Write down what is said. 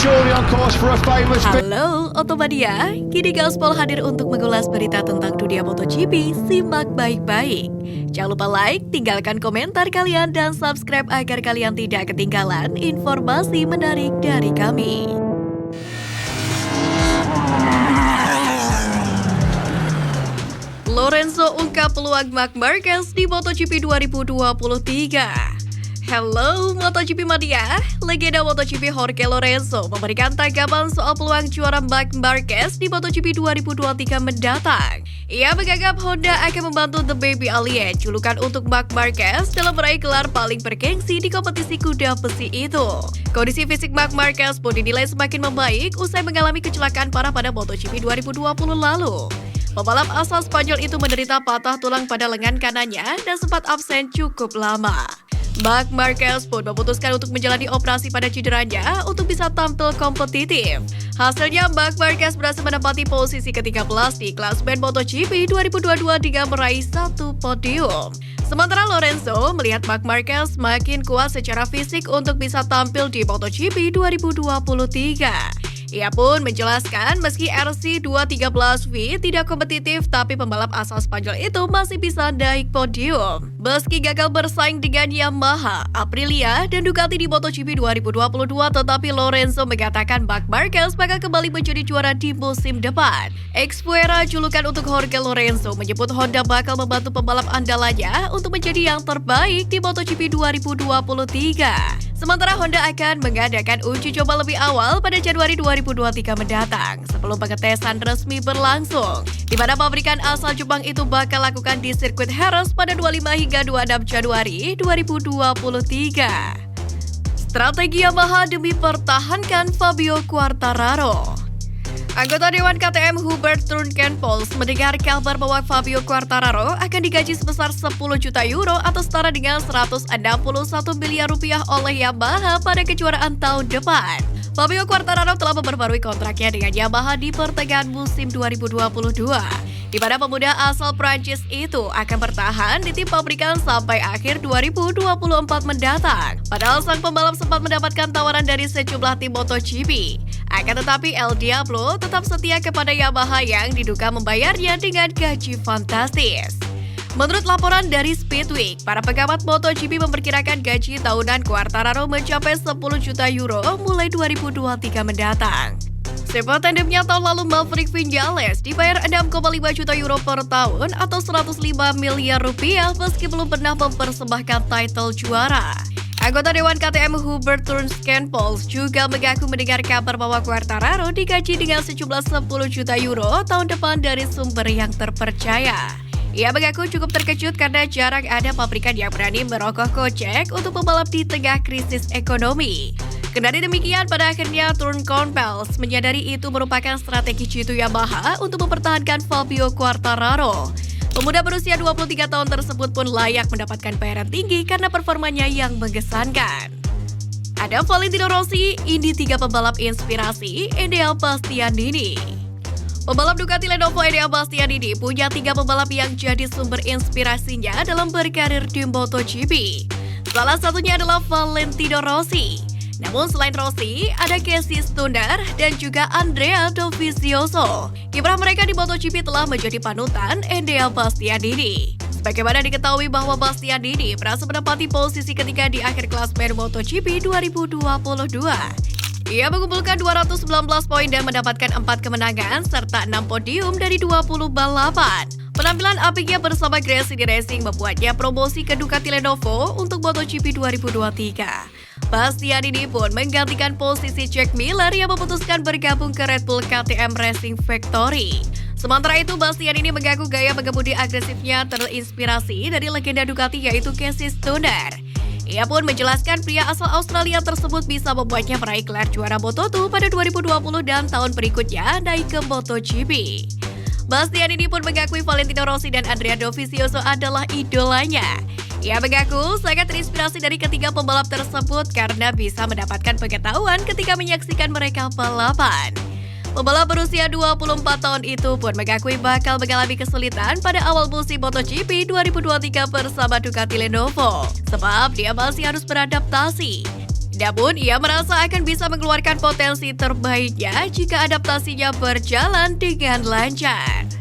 surely on course for a famous Halo Otomania, kini Gaspol hadir untuk mengulas berita tentang dunia MotoGP. Simak baik-baik. Jangan lupa like, tinggalkan komentar kalian, dan subscribe agar kalian tidak ketinggalan informasi menarik dari kami. Lorenzo ungkap peluang Marc Marquez di MotoGP 2023. Hello MotoGP Mania, legenda MotoGP Jorge Lorenzo memberikan tanggapan soal peluang juara Marc Marquez di MotoGP 2023 mendatang. Ia menganggap Honda akan membantu The Baby Alien, julukan untuk Marc Marquez, dalam meraih gelar paling bergengsi di kompetisi kuda besi itu. Kondisi fisik Marc Marquez pun dinilai semakin membaik usai mengalami kecelakaan parah pada MotoGP 2020 lalu. Pembalap asal Spanyol itu menderita patah tulang pada lengan kanannya dan sempat absen cukup lama. Marc Marquez pun memutuskan untuk menjalani operasi pada cederanya untuk bisa tampil kompetitif. Hasilnya, Marc Marquez berhasil menempati posisi ke-13 di klasemen MotoGP 2022 dengan meraih 1 podium. Sementara Lorenzo melihat Marc Marquez makin kuat secara fisik untuk bisa tampil di MotoGP 2023. Ia pun menjelaskan meski RC213V tidak kompetitif, tapi pembalap asal Spanyol itu masih bisa naik podium. Meski gagal bersaing dengan Yamaha, Aprilia, dan Ducati di MotoGP 2022, tetapi Lorenzo mengatakan Marc Marquez bakal kembali menjadi juara di musim depan. Expuera, julukan untuk Jorge Lorenzo, menyebut Honda bakal membantu pembalap andalannya untuk menjadi yang terbaik di MotoGP 2023. Sementara Honda akan mengadakan uji coba lebih awal pada Januari 2023 mendatang sebelum pengetesan resmi berlangsung, di mana pabrikan asal Jepang itu bakal lakukan di sirkuit Jerez pada 25 hingga 26 Januari 2023. Strategi Yamaha demi pertahankan Fabio Quartararo. Anggota Dewan KTM Hubert Trunkenpolz mendengar kabar bahwa Fabio Quartararo akan digaji sebesar 10 juta euro atau setara dengan 161 miliar rupiah oleh Yamaha pada kejuaraan tahun depan. Fabio Quartararo telah memperbarui kontraknya dengan Yamaha di pertengahan musim 2022, di mana pemuda asal Prancis itu akan bertahan di tim pabrikan sampai akhir 2024 mendatang. Padahal sang pembalap sempat mendapatkan tawaran dari sejumlah tim MotoGP. Akan tetapi El Diablo tetap setia kepada Yamaha yang diduga membayarnya dengan gaji fantastis. Menurut laporan dari Speedweek, para pengamat MotoGP memperkirakan gaji tahunan Quartararo mencapai 10 juta euro mulai 2023 mendatang. Sebuah tandemnya tahun lalu Maverick Vinales dibayar 6,5 juta euro per tahun atau 105 miliar rupiah meski belum pernah mempersembahkan title juara. Anggota Dewan KTM Hubert Trunkenpolz juga mengaku mendengar kabar bahwa Quartararo digaji dengan sejumlah 10 juta euro tahun depan dari sumber yang terpercaya. Ia mengaku cukup terkejut karena jarang ada pabrikan yang berani merogoh kocek untuk pembalap di tengah krisis ekonomi. Kendari demikian, pada akhirnya Trunkenpolz menyadari itu merupakan strategi jitu Yamaha untuk mempertahankan Fabio Quartararo. Pemuda berusia 23 tahun tersebut pun layak mendapatkan bayaran tinggi karena performanya yang mengesankan. Ada Valentino Rossi, ini 3 pembalap inspirasi Enea Bastianini. Pembalap Ducati Lenovo Enea Bastianini punya 3 pembalap yang jadi sumber inspirasinya dalam berkarir di MotoGP. Salah satunya adalah Valentino Rossi. Namun selain Rossi, ada Casey Stoner dan juga Andrea Dovizioso. Kiprah mereka di MotoGP telah menjadi panutan Enea Bastianini. Sebagaimana diketahui bahwa Bastianini berhasil menempati posisi ketiga di akhir klasemen MotoGP 2022. Ia mengumpulkan 219 poin dan mendapatkan 4 kemenangan serta 6 podium dari 20 balapan. Penampilan apiknya bersama Gresini Racing membuatnya promosi ke Ducati Lenovo untuk MotoGP 2023. Bastianini pun menggantikan posisi Jack Miller yang memutuskan bergabung ke Red Bull KTM Racing Factory. Sementara itu, Bastianini mengaku gaya mengemudi agresifnya terinspirasi dari legenda Ducati yaitu Casey Stoner. Ia pun menjelaskan pria asal Australia tersebut bisa membuatnya meraih gelar juara Moto2 pada 2020 dan tahun berikutnya naik ke MotoGP. Bastianini pun mengakui Valentino Rossi dan Andrea Dovizioso adalah idolanya. Ia mengaku sangat terinspirasi dari ketiga pembalap tersebut karena bisa mendapatkan pengetahuan ketika menyaksikan mereka balapan. Pembalap berusia 24 tahun itu pun mengakui bakal mengalami kesulitan pada awal musim MotoGP 2023 bersama Ducati Lenovo, sebab dia masih harus beradaptasi. Namun, ia merasa akan bisa mengeluarkan potensi terbaiknya jika adaptasinya berjalan dengan lancar.